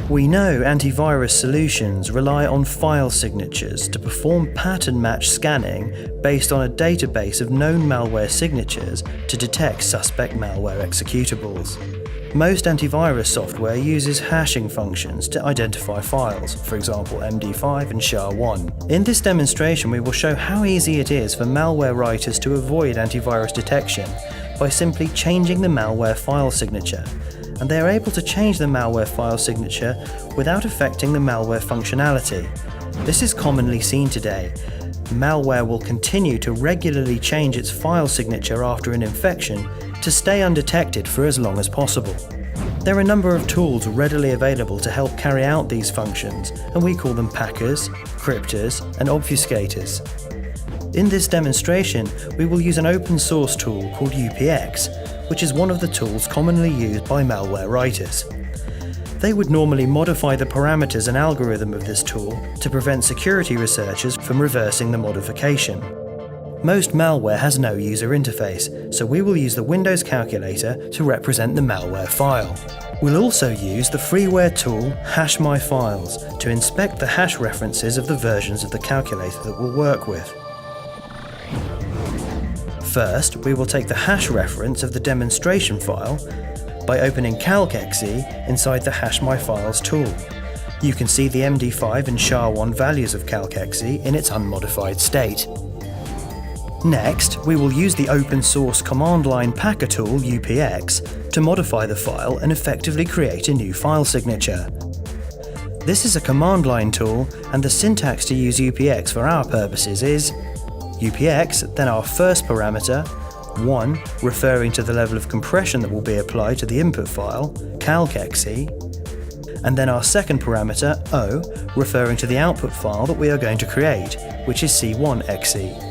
We know antivirus solutions rely on file signatures to perform pattern match scanning based on a database of known malware signatures to detect suspect malware executables. Most antivirus software uses hashing functions to identify files, for example MD5 and SHA-1. In this demonstration, we will show how easy it is for malware writers to avoid antivirus detection by simply changing the malware file signature. And they are able to change the malware file signature without affecting the malware functionality. This is commonly seen today. Malware will continue to regularly change its file signature after an infection to stay undetected for as long as possible. There are a number of tools readily available to help carry out these functions, and we call them packers, cryptors, and obfuscators. In this demonstration, we will use an open source tool called UPX, which is one of the tools commonly used by malware writers. They would normally modify the parameters and algorithm of this tool to prevent security researchers from reversing the modification. Most malware has no user interface, so we will use the Windows calculator to represent the malware file. We'll also use the freeware tool HashMyFiles to inspect the hash references of the versions of the calculator that we'll work with. First, we will take the hash reference of the demonstration file by opening calc.exe inside the HashMyFiles tool. You can see the MD5 and SHA-1 values of calc.exe in its unmodified state. Next, we will use the open source command line packer tool UPX to modify the file and effectively create a new file signature. This is a command line tool, and the syntax to use UPX for our purposes is UPX, then our first parameter, 1, referring to the level of compression that will be applied to the input file, calc.exe, and then our second parameter, O, referring to the output file that we are going to create, which is C1.exe.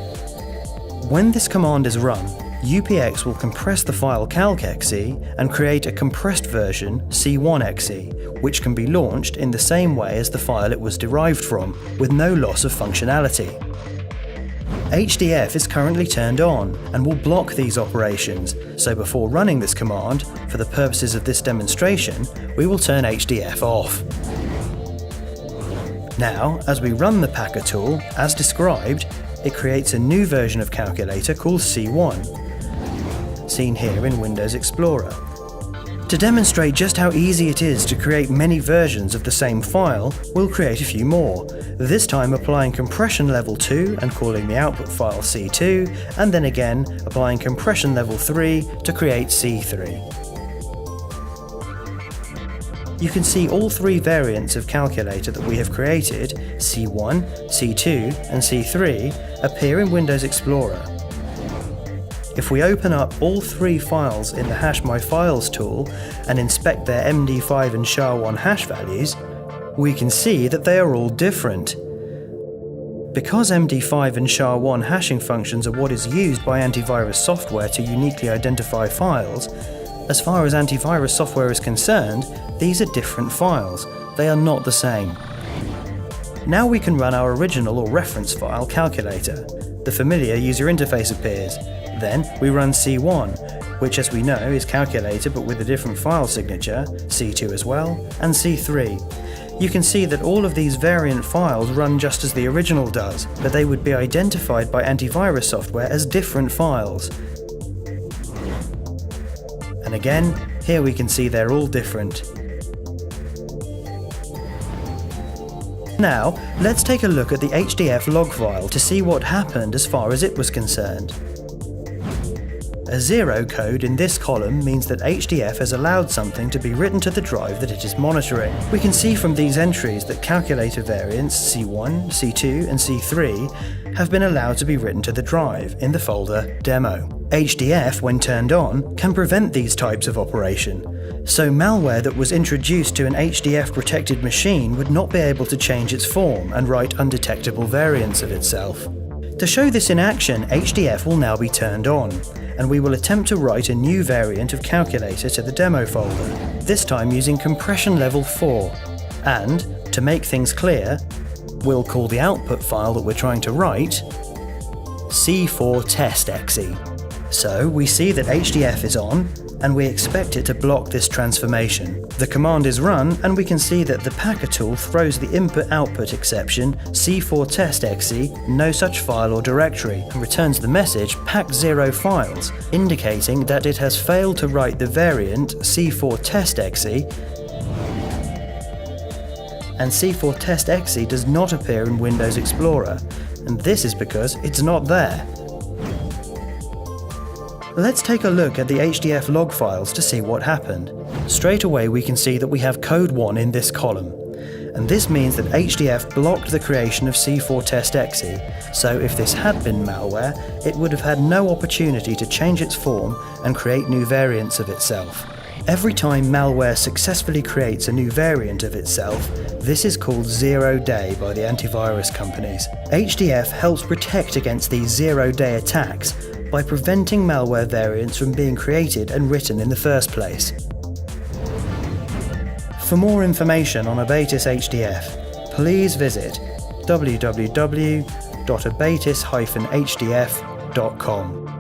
When this command is run, UPX will compress the file calc.exe and create a compressed version, C1.exe, which can be launched in the same way as the file it was derived from, with no loss of functionality. HDF is currently turned on and will block these operations, so before running this command, for the purposes of this demonstration, we will turn HDF off. Now, as we run the packer tool, as described, it creates a new version of calculator called C1, seen here in Windows Explorer. To demonstrate just how easy it is to create many versions of the same file, we'll create a few more, this time applying compression level 2 and calling the output file C2, and then again applying compression level 3 to create C3. You can see all three variants of calculator that we have created, C1, C2 and C3, appear in Windows Explorer. If we open up all three files in the HashMyFiles tool and inspect their MD5 and SHA-1 hash values, we can see that they are all different. Because MD5 and SHA-1 hashing functions are what is used by antivirus software to uniquely identify files, as far as antivirus software is concerned, these are different files. They are not the same. Now we can run our original or reference file calculator. The familiar user interface appears. Then we run C1, which as we know is calculator but with a different file signature, C2 as well, and C3. You can see that all of these variant files run just as the original does, but they would be identified by antivirus software as different files. And again, here we can see they're all different. Now, let's take a look at the HDF log file to see what happened as far as it was concerned. A 0 code in this column means that HDF has allowed something to be written to the drive that it is monitoring. We can see from these entries that calculator variants C1, C2 and C3 have been allowed to be written to the drive in the folder Demo. HDF, when turned on, can prevent these types of operation, so malware that was introduced to an HDF protected machine would not be able to change its form and write undetectable variants of itself. To show this in action, HDF will now be turned on, and we will attempt to write a new variant of calculator to the demo folder, this time using compression level 4. And, to make things clear, we'll call the output file that we're trying to write C4test.exe. So we see that HDF is on, and we expect it to block this transformation. The command is run, and we can see that the packer tool throws the input-output exception c4test.exe no such file or directory, and returns the message pack0 files, indicating that it has failed to write the variant c4test.exe, and c4test.exe does not appear in Windows Explorer, and this is because it's not there. Let's take a look at the HDF log files to see what happened. Straight away we can see that we have code 1 in this column, and this means that HDF blocked the creation of c4test.exe, so if this had been malware, it would have had no opportunity to change its form and create new variants of itself. Every time malware successfully creates a new variant of itself, this is called 0-day by the antivirus companies. HDF helps protect against these 0-day attacks by preventing malware variants from being created and written in the first place. For more information on Abatis HDF, please visit www.abatis-hdf.com.